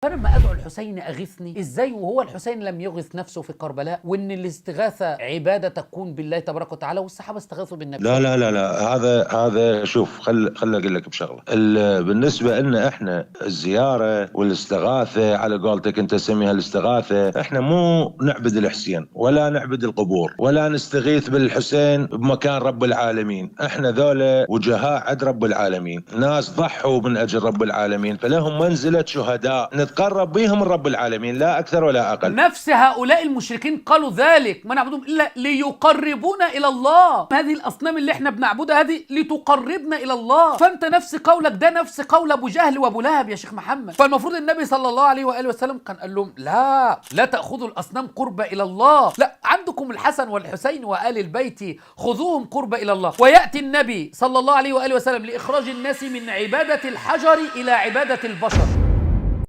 فلما ادعو الحسين اغثني ازاي وهو الحسين لم يغث نفسه في كربلاء، وان الاستغاثه عباده تكون بالله تبارك وتعالى، والصحابه استغاثوا بالنبي. لا هذا شوف خل اقول لك بشغله. بالنسبه لنا احنا الزياره والاستغاثه على قولتك انت سميها الاستغاثه، احنا مو نعبد الحسين ولا نعبد القبور ولا نستغيث بالحسين بمكان رب العالمين. احنا ذولا وجهاء عند رب العالمين، ناس ضحوا من اجل رب العالمين، فلهم منزله شهداء نتقرب بهم من رب العالمين، لا اكثر ولا اقل. نفس هؤلاء المشركين قالوا ذلك: ما نعبدهم الا ليقربونا الى الله. هذه الاصنام اللي احنا بنعبدها هذه لتقربنا الى الله. فانت نفس قولك ده نفس قول ابو جهل وابو لهب يا شيخ محمد. فالمفروض النبي صلى الله عليه واله وسلم كان قال لهم: لا تاخذوا الاصنام قربة الى الله، لا، عندكم الحسن والحسين وآل البيت خذوهم قربة الى الله. وياتي النبي صلى الله عليه واله وسلم لاخراج الناس من عباده الحجر الى عباده البشر.